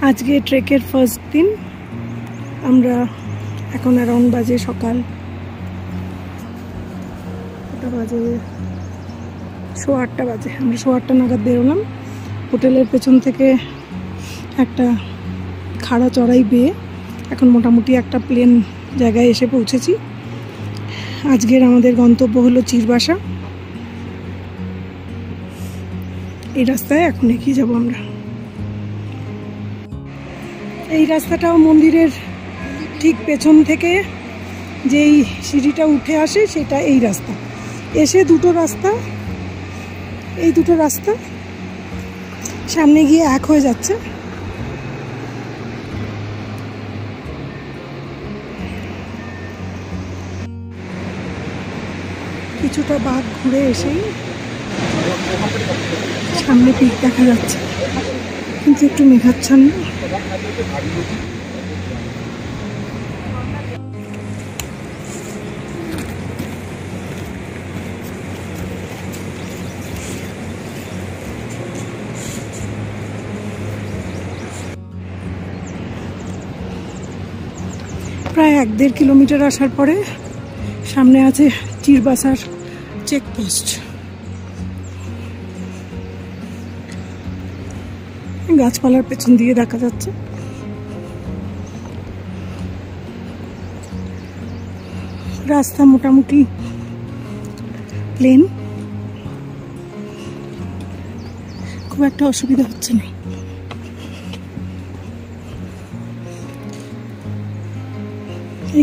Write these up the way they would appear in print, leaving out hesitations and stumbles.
আজকে ট্রেকের ফার্স্ট দিন। আমরা এখন অ্যারাউন্ড বাজে সকাল 8:15 বাজে। আমরা 8:15 নাগাদ বেরোলাম হোটেলের পেছন থেকে। একটা খাড়া চড়াই বেয়ে এখন মোটামুটি একটা প্লেন জায়গায় এসে পৌঁছেছি। আজকের আমাদের গন্তব্য হলো চিরবাসা। এই রাস্তায় এখন এগিয়ে যাব আমরা। এই রাস্তাটাও মন্দিরের ঠিক পেছন থেকে যেই সিঁড়িটা উঠে আসে সেটা এই রাস্তা। এসে দুটো রাস্তা, এই দুটো রাস্তা সামনে গিয়ে এক হয়ে যাচ্ছে। কিছুটা বাঘ ঘুরে এসেই সামনে পিক দেখা যাচ্ছে, কিন্তু একটু মেঘাচ্ছন্ন। প্রায় 1-1.5 কিলোমিটার আসার পরে সামনে আছে চিরবাসার চেকপোস্ট। গাছপালার পেছন দিয়ে দেখা যাচ্ছে। রাস্তা মোটামুটি প্লেন, খুব একটা অসুবিধা হচ্ছে না।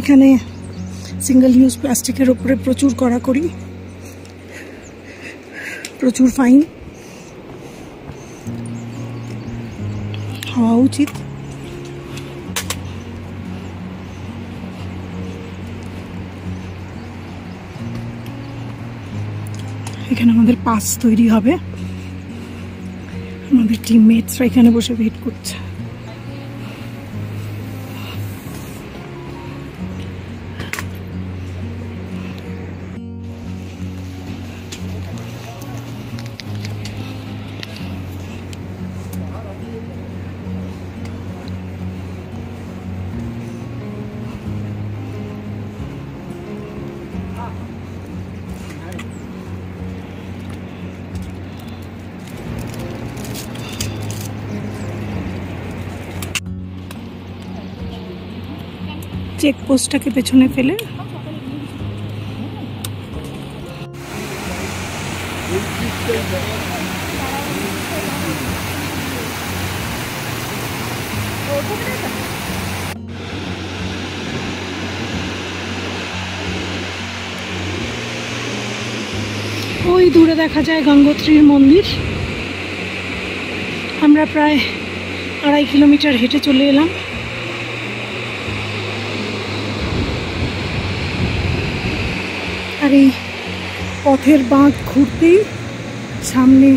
এখানে সিঙ্গেল ইউজ প্লাস্টিকের উপরে প্রচুর কড়াকড়ি, প্রচুর ফাইন হওয়া উচিত। এখানে আমাদের পাস তৈরি হবে। আমাদের টিমমেটসরা এখানে বসে ওয়েট করছে। চেকপোস্টটাকে পেছনে ফেলে ওই দূরে দেখা যায় গঙ্গোত্রীর মন্দির। আমরা প্রায় 2.5 কিলোমিটার হেঁটে চলে এলাম। আর এই পথের বাঁক ঘুরতেই সামনে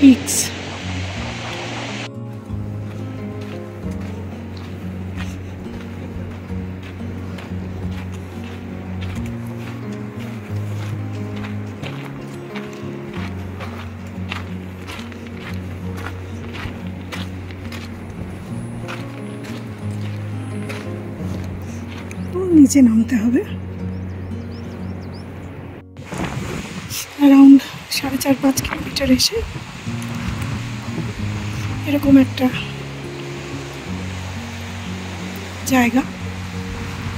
পিকস। নিচে নামতে হবে। অ্যারাউন্ড 4.5-5 কিলোমিটার এসে এরকম একটা জায়গা,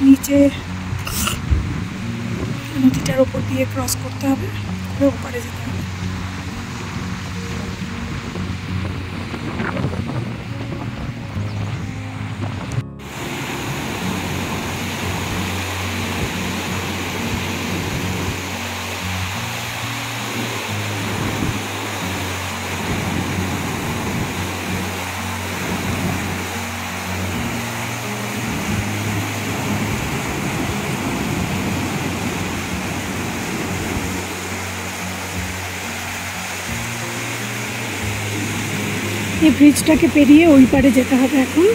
নিচে নদীটার ওপর দিয়ে ক্রস করতে হবে, ওপারে যেতে হবে। এই ব্রিজটাকে পেরিয়ে ওই পারে যেতে হবে এখন।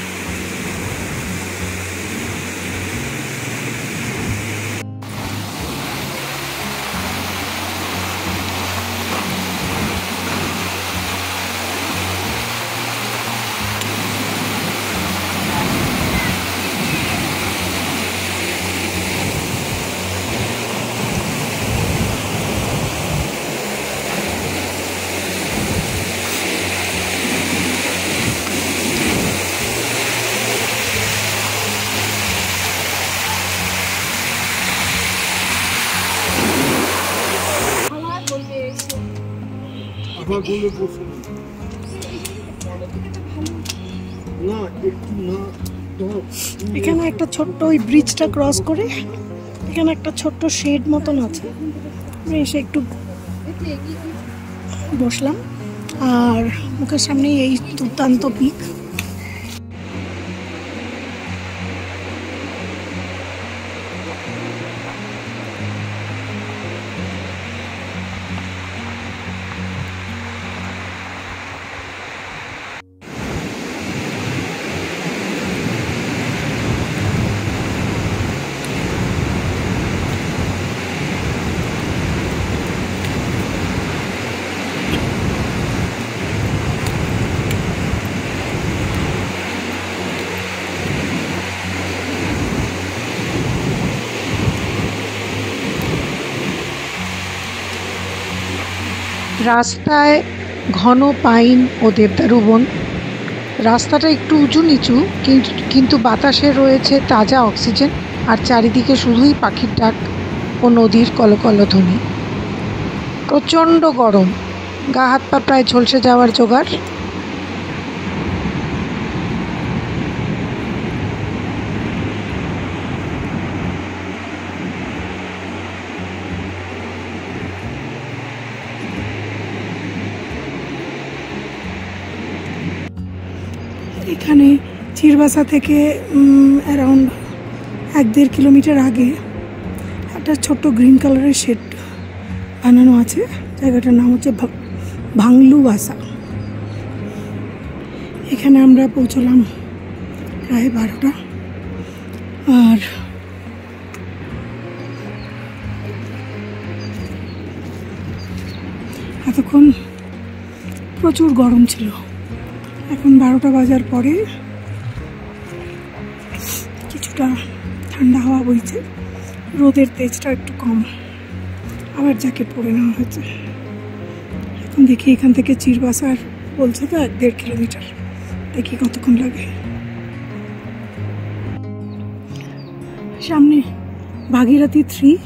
এখানে একটা ছোট্ট ওই ব্রিজটা ক্রস করে এখানে একটা ছোট্ট শেড মতন আছে, এসে একটু বসলাম। আর মুখের সামনে এই দুর্দান্ত পিক। রাস্তায় ঘন পাইন ও দেবদারু বন। রাস্তাটা একটু উঁচু নিচু, কিন্তু বাতাসে রয়েছে তাজা অক্সিজেন, আর চারিদিকে শুধুই পাখির ডাক ও নদীর কলকলধ্বনি। প্রচণ্ড গরম, গা হাত পা প্রায় ঝলসে যাওয়ার জোগাড়। এখানে চিরবাসা থেকে অ্যারাউন্ড 1-1.5 কিলোমিটার আগে একটা ছোট্ট গ্রিন কালারের শেড বানানো আছে। জায়গাটার নাম হচ্ছে ভাংলুবাসা। এখানে আমরা পৌঁছলাম প্রায় 12টা। আর এতক্ষণ প্রচুর গরম ছিল, এখন 12টা বাজার পরে কিছুটা ঠান্ডা হাওয়া বইছে, রোদের তেজটা একটু কম, আবার জ্যাকেট পরে নেওয়া হয়েছে। এখন দেখি এখান থেকে চিরবাসার বলছে তো 1-1.5 কিলোমিটার, দেখি কতক্ষণ লাগে। সামনে ভাগীরথী 3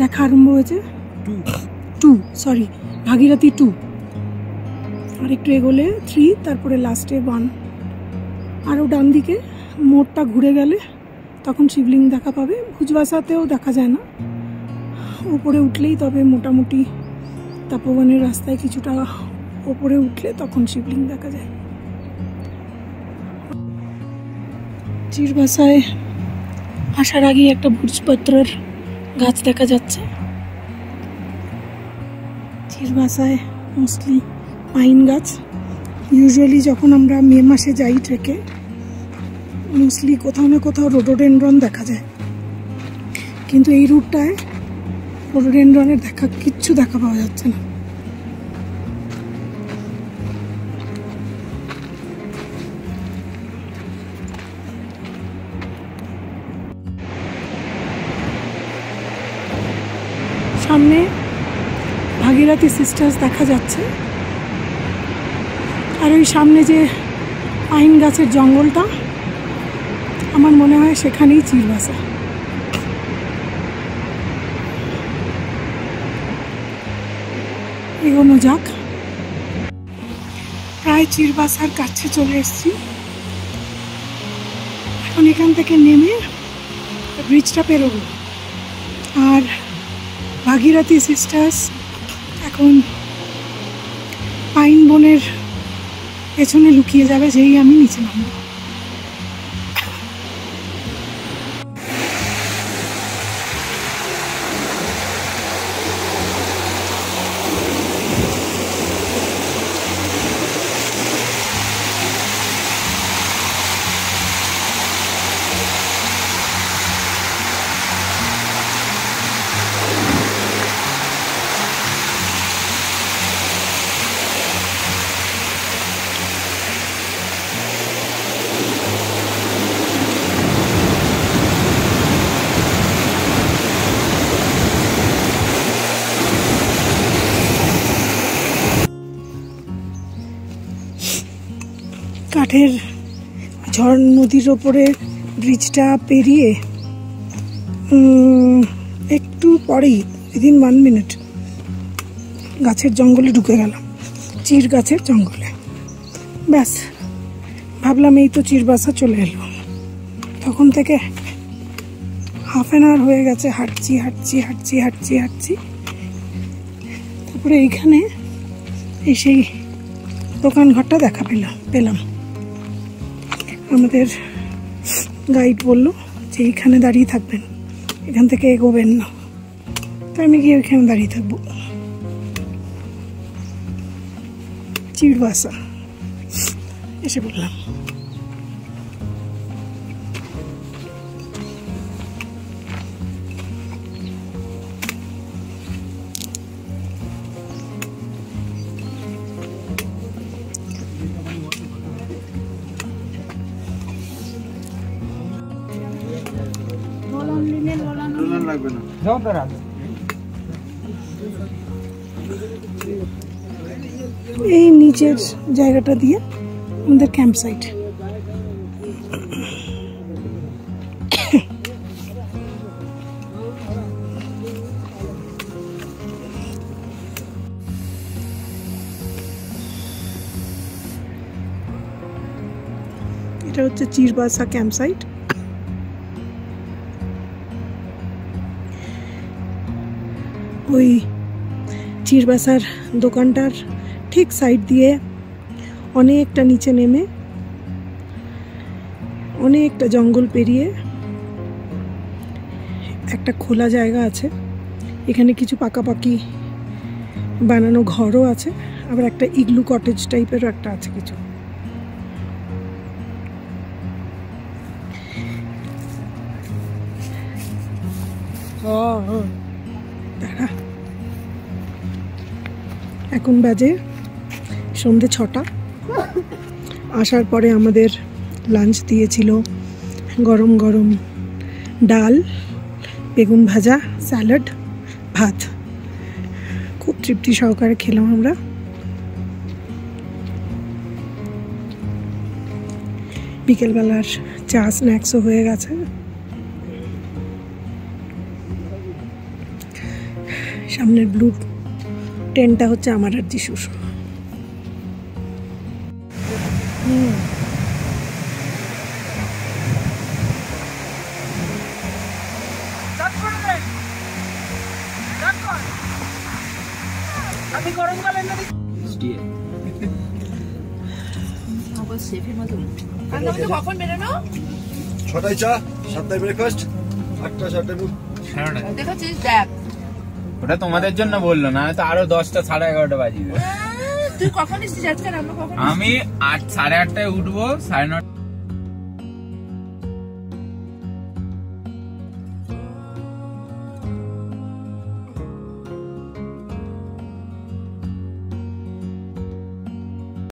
দেখা আরম্ভ হয়েছে, 2 ভাগীরথী 2, আর একটু এগোলে 3, তারপরে লাস্টে 1। আরও ডান দিকে মোড়টা ঘুরে গেলে তখন শিবলিঙ্গ দেখা পাবে। ভুজবাসাতেও দেখা যায় না, উপরে উঠলেই তবে মোটামুটি তপোবনের রাস্তায় কিছুটা ওপরে উঠলে তখন শিবলিঙ্গ দেখা যায়। চিরবাসায় আসার আগেই একটা ভুজপত্রের গাছ দেখা যাচ্ছে। চিরবাসায় মোস্টলি পাইন গাছ। ইউজুয়ালি যখন আমরা মে মাসে যাই ট্রেকে, মোস্টলি কোথাও না কোথাও রোডোডেনড্রন দেখা যায়, কিন্তু এই রুটটায় রোডোডেনড্রনের কিচ্ছু দেখা পাওয়া যাচ্ছে না। সামনে ভাগীরথী সিস্টার্স দেখা যাচ্ছে, আর ওই সামনে যে পাইন গাছের জঙ্গলটা, আমার মনে হয় সেখানেই চিরবাসা। এগোনো যাক। প্রায় চিরবাসার কাছে চলে এসেছি। এখন এখান থেকে নেমে ব্রিজটা পেরোবো, আর ভাগীরথী সিস্টার্স এখন পাইন বনের পেছনে লুকিয়ে যাবে যেই আমি নিচে নামবো। কাঠের ঝড় নদীর ওপরে ব্রিজটা পেরিয়ে একটু পরেই উইদিন 1 মিনিট গাছের জঙ্গলে ঢুকে গেলাম। চির গাছের জঙ্গলে। ব্যাস ভাবলাম এই তো চিরবাসা চলে এলো, তখন থেকে হাফ অ্যান আওয়ার হয়ে গেছে হাঁটছি হাঁটছি হাঁটছি হাঁটছি হাঁটছি। তারপরে এইখানে এই সেই দোকান ঘরটা দেখা পেলাম। আমাদের গাইড বললো যে এইখানে দাঁড়িয়ে থাকবেন, এখান থেকে এগোবেন না। তো আমি গিয়ে ওইখানে দাঁড়িয়ে থাকবো। চিরবাসা এসে বললাম। এই নিচের জায়গাটা দিয়ে আমাদের ক্যাম্প সাইট। এটা হচ্ছে চিরবাসা ক্যাম্প সাইট। ওই চিরবাসার দোকানটার ঠিক সাইড দিয়ে অনেকটা নিচে নেমে অনেকটা জঙ্গল পেরিয়ে একটা খোলা জায়গা আছে। এখানে কিছু পাকাপাকি বানানো ঘরও আছে, আবার একটা ইগলু কটেজ টাইপেরও একটা আছে কিছু। দাঁড়া, এখন বাজে সন্ধে 6টা। আসার পরে আমাদের লাঞ্চ দিয়েছিল গরম গরম ডাল, বেগুন ভাজা, স্যালাড, ভাত। খুব তৃপ্তি সহকারে খেলাম আমরা। বিকেলবেলার চা স্ন্যাক্সও হয়ে গেছে। সামনের ব্লু টেন্টটা হচ্ছে আমার আর যিশুর। আমি গরমকালে না কখন বেরোনো? 6টায় চা, 7টায় ব্রেকফাস্ট, 8টা 7টায় মুখ। দেখাচ্ছিস দেখ, ওটা তোমাদের জন্য বললো, না তো আরো 10টা 11:30 বাজিয়ে দেবে। তুই কখন এসেছিস আজকে? আমরা কখন? আমি 8 সাড়ে 8টায় উঠবো, 9:30